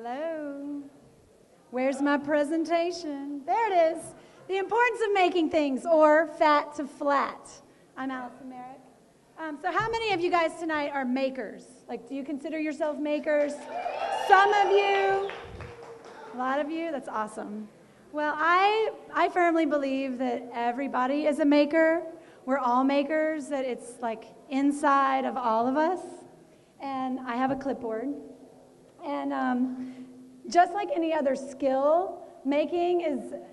Hello. Where's my presentation? There it is. The importance of making things, or fat to flat. I'm Allison, Merrick. So how many of you guys tonight are makers? Like, do you consider yourselves makers? Some of you. A lot of you. That's awesome. Well, I firmly believe that everybody is a maker. We're all makers, that it's like inside of all of us. And I have a clipboard. And just like any other skill, making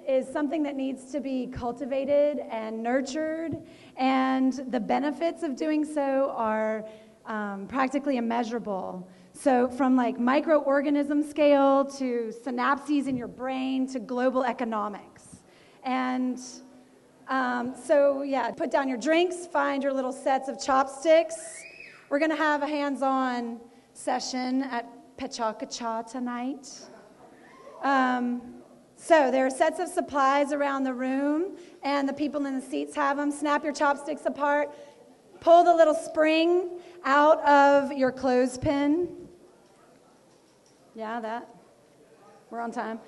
is something that needs to be cultivated and nurtured. And the benefits of doing so are practically immeasurable. So from like microorganism scale to synapses in your brain to global economics. And so yeah, put down your drinks, find your little sets of chopsticks. We're going to have a hands-on session at Pecha Kucha tonight. So there are sets of supplies around the room, and the people in the seats have them. Snap your chopsticks apart. Pull the little spring out of your clothespin. Yeah, that. We're on time.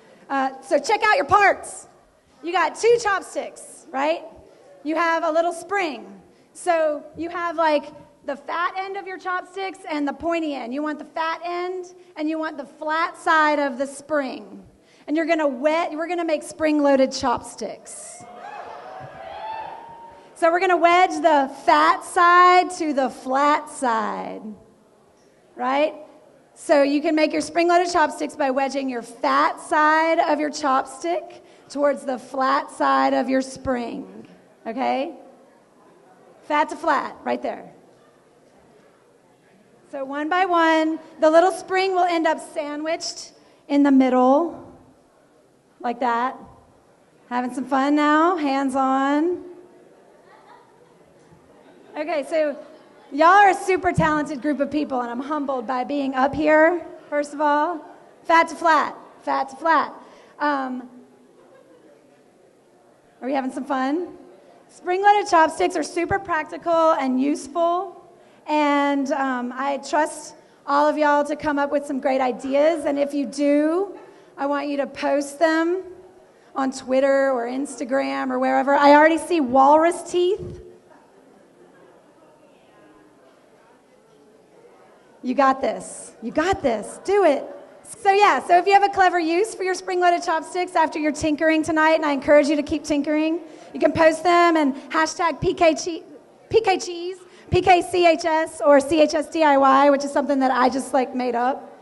So check out your parts. You got 2 chopsticks, right? You have a little spring. So you have like the fat end of your chopsticks and the pointy end. You want the fat end and you want the flat side of the spring. And we're gonna make spring-loaded chopsticks. So we're gonna wedge the fat side to the flat side, right? So you can make your spring-loaded chopsticks by wedging your fat side of your chopstick towards the flat side of your spring, okay? Fat to flat, right there. So one by one, the little spring will end up sandwiched in the middle, like that. Having some fun now, hands on. Okay, so y'all are a super talented group of people, and I'm humbled by being up here, first of all. Fat to flat, fat to flat. Are we having some fun? Spring-loaded chopsticks are super practical and useful. And I trust all of y'all to come up with some great ideas. And if you do, I want you to post them on Twitter or Instagram or wherever. I already see walrus teeth. You got this. You got this. Do it. So yeah, so if you have a clever use for your spring-loaded chopsticks after your tinkering tonight, and I encourage you to keep tinkering, you can post them and hashtag PKCheese. PKCHS or CHSDIY, which is something that I just like made up.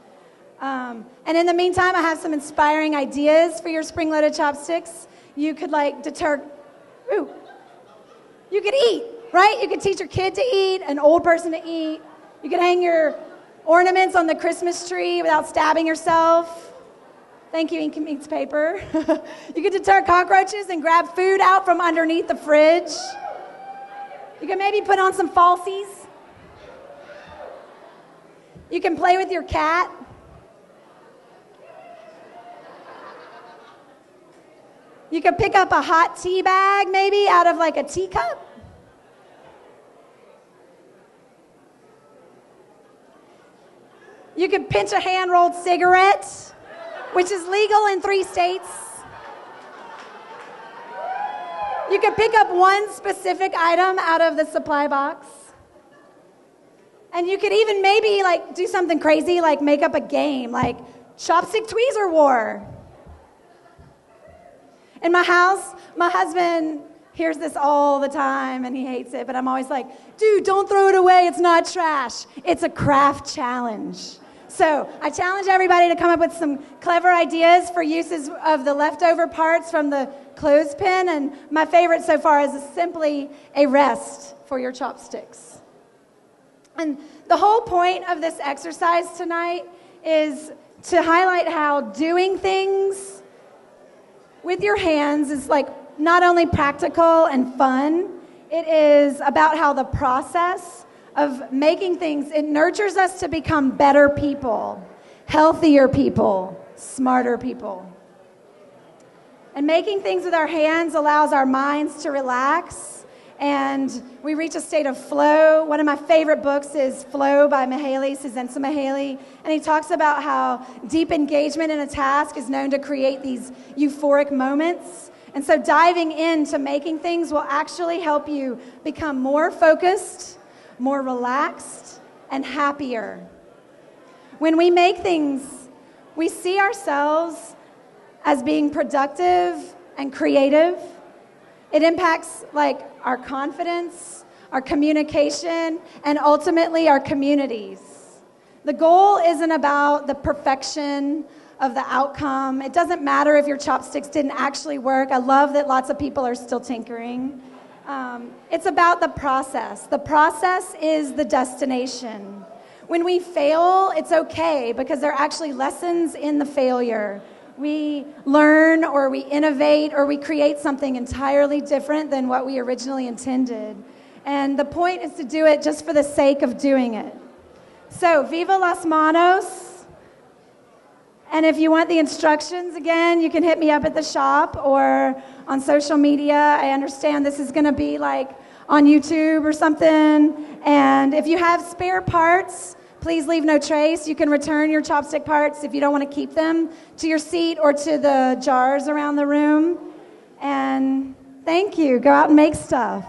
And in the meantime, I have some inspiring ideas for your spring-loaded chopsticks. You could you could eat, right? You could teach your kid to eat, an old person to eat. You could hang your ornaments on the Christmas tree without stabbing yourself. Thank you, Ink Meets Paper. You could deter cockroaches and grab food out from underneath the fridge. You can maybe put on some falsies. You can play with your cat. You can pick up a hot tea bag maybe out of like a teacup. You can pinch a hand-rolled cigarette, which is legal in 3 states. You can pick up one specific item out of the supply box. And you could even maybe like do something crazy, like make up a game, like chopstick tweezer war. In my house, my husband hears this all the time and he hates it, but I'm always like, dude, don't throw it away. It's not trash. It's a craft challenge. So I challenge everybody to come up with some clever ideas for uses of the leftover parts from the clothespin, and my favorite so far is simply a rest for your chopsticks. And the whole point of this exercise tonight is to highlight how doing things with your hands is like not only practical and fun, it is about how the process of making things, it nurtures us to become better people, healthier people, smarter people. And making things with our hands allows our minds to relax and we reach a state of flow. One of my favorite books is Flow by Csikszentmihalyi Mihaly, and he talks about how deep engagement in a task is known to create these euphoric moments. And so diving into making things will actually help you become more focused, more relaxed, and happier. When we make things, we see ourselves as being productive and creative. It impacts like our confidence, our communication, and ultimately our communities. The goal isn't about the perfection of the outcome. It doesn't matter if your chopsticks didn't actually work. I love that lots of people are still tinkering. It's about the process. The process is the destination. When we fail, it's okay because there are actually lessons in the failure. We learn or we innovate or we create something entirely different than what we originally intended. And the point is to do it just for the sake of doing it. So, viva las manos. And if you want the instructions, again, you can hit me up at the shop or on social media. I understand this is going to be like on YouTube or something. And if you have spare parts, please leave no trace. You can return your chopstick parts if you don't want to keep them to your seat or to the jars around the room. And thank you. Go out and make stuff.